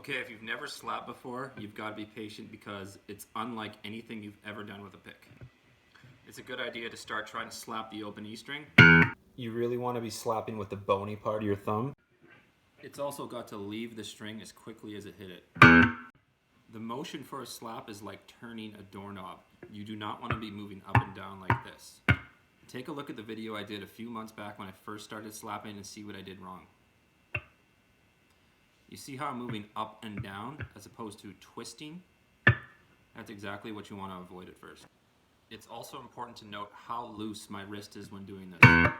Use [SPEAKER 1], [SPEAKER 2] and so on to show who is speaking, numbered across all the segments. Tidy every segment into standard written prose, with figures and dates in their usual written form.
[SPEAKER 1] Okay, if you've never slapped before, you've got to be patient because it's unlike anything you've ever done with a pick. It's a good idea to start trying to slap the open E string. You really want to be slapping with the bony part of your thumb. It's also got to leave the string as quickly as it hit it. The motion for a slap is like turning a doorknob. You do not want to be moving up and down like this. Take a look at the video I did a few months back when I first started slapping and see what I did wrong. You see how I'm moving up and down as opposed to twisting? That's exactly what you want to avoid at first. It's also important to note how loose my wrist is when doing this.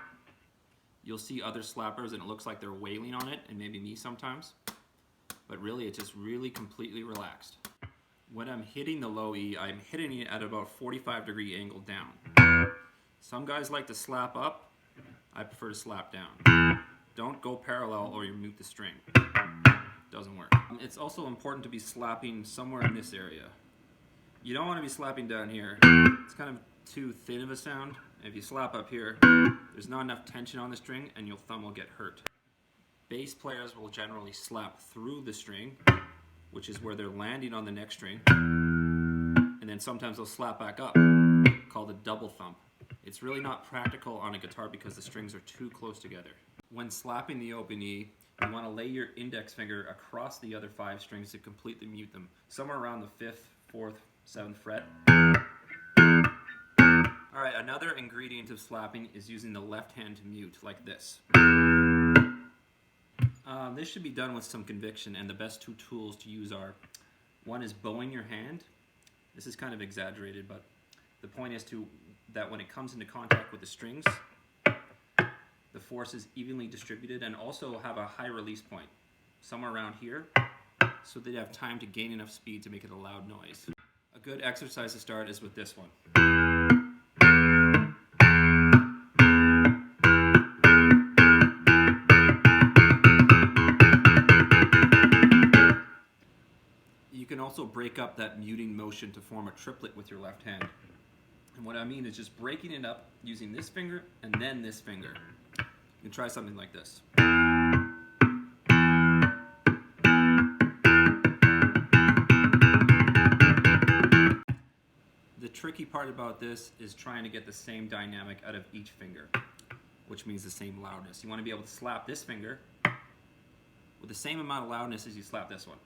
[SPEAKER 1] You'll see other slappers and it looks like they're wailing on it, and maybe me sometimes, but really it's just really completely relaxed. When I'm hitting the low E, I'm hitting it at about 45-degree angle down. Some guys like to slap up, I prefer to slap down. Don't go parallel or you mute the string. Doesn't work. It's also important to be slapping somewhere in this area. You don't want to be slapping down here. It's kind of too thin of a sound. If you slap up here, there's not enough tension on the string and your thumb will get hurt. Bass players will generally slap through the string, which is where they're landing on the next string, and then sometimes they'll slap back up, called a double thump. It's really not practical on a guitar because the strings are too close together. When slapping the open E, you want to lay your index finger across the other 5 strings to completely mute them, somewhere around the 5th, 4th, 7th fret. Alright, another ingredient of slapping is using the left hand to mute, like this. This should be done with some conviction, and the best 2 tools to use are, one is bowing your hand. This is kind of exaggerated, but the point is that when it comes into contact with the strings, the force is evenly distributed, and also have a high release point, somewhere around here, so that you have time to gain enough speed to make it a loud noise. A good exercise to start is with this one. You can also break up that muting motion to form a triplet with your left hand. And what I mean is just breaking it up using this finger and then this finger. You can try something like this. The tricky part about this is trying to get the same dynamic out of each finger, which means the same loudness. You want to be able to slap this finger with the same amount of loudness as you slap this one.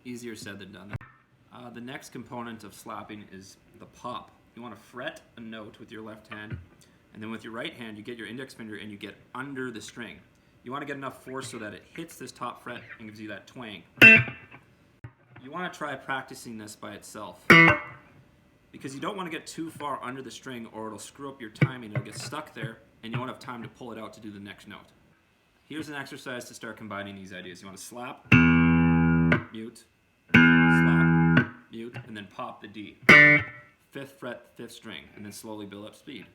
[SPEAKER 1] Easier said than done. The next component of slapping is the pop. You want to fret a note with your left hand, and then with your right hand you get your index finger and you get under the string. You want to get enough force so that it hits this top fret and gives you that twang. You want to try practicing this by itself, because you don't want to get too far under the string or it'll screw up your timing. It'll get stuck there and you won't have time to pull it out to do the next note. Here's an exercise to start combining these ideas. You want to slap, mute, slap, mute, and then pop the D. 5th fret, 5th string, and then slowly build up speed.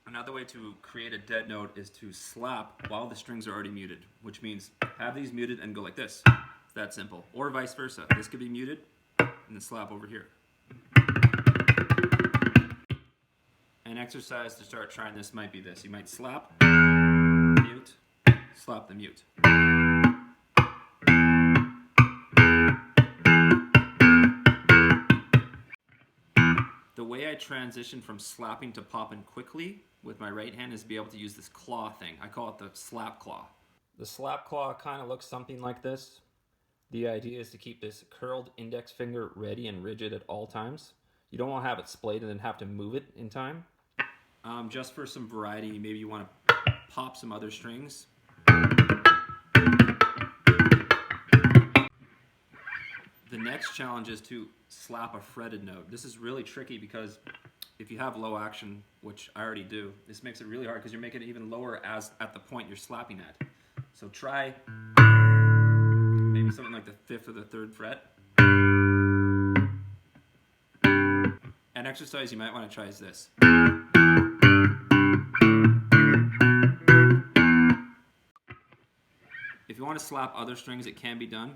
[SPEAKER 1] Another way to create a dead note is to slap while the strings are already muted, which means have these muted and go like this. It's that simple. Or vice versa. This could be muted and then slap over here. An exercise to start trying this might be this. You might slap, mute, slap the mute. The way I transition from slapping to popping quickly with my right hand is to be able to use this claw thing. I call it the slap claw. The slap claw kind of looks something like this. The idea is to keep this curled index finger ready and rigid at all times. You don't want to have it splayed and then have to move it in time. Just for some variety, maybe you want to pop some other strings. The next challenge is to slap a fretted note. This is really tricky because if you have low action, which I already do, this makes it really hard because you're making it even lower as at the point you're slapping at. So try maybe something like the 5th or the 3rd fret. An exercise you might want to try is this. If you want to slap other strings, it can be done.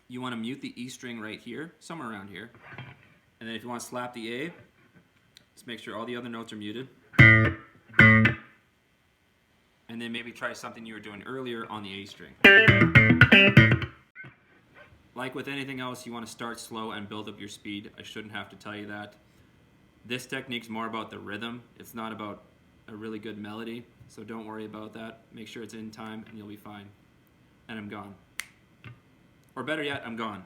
[SPEAKER 1] You want to mute the E string right here, somewhere around here. And then if you want to slap the A, Just make sure all the other notes are muted. And then maybe try something you were doing earlier on the A string. Like with anything else, you want to start slow and build up your speed. I shouldn't have to tell you that. This technique's more about the rhythm. It's not about a really good melody, so don't worry about that. Make sure it's in time and you'll be fine. And I'm gone. Or better yet, I'm gone.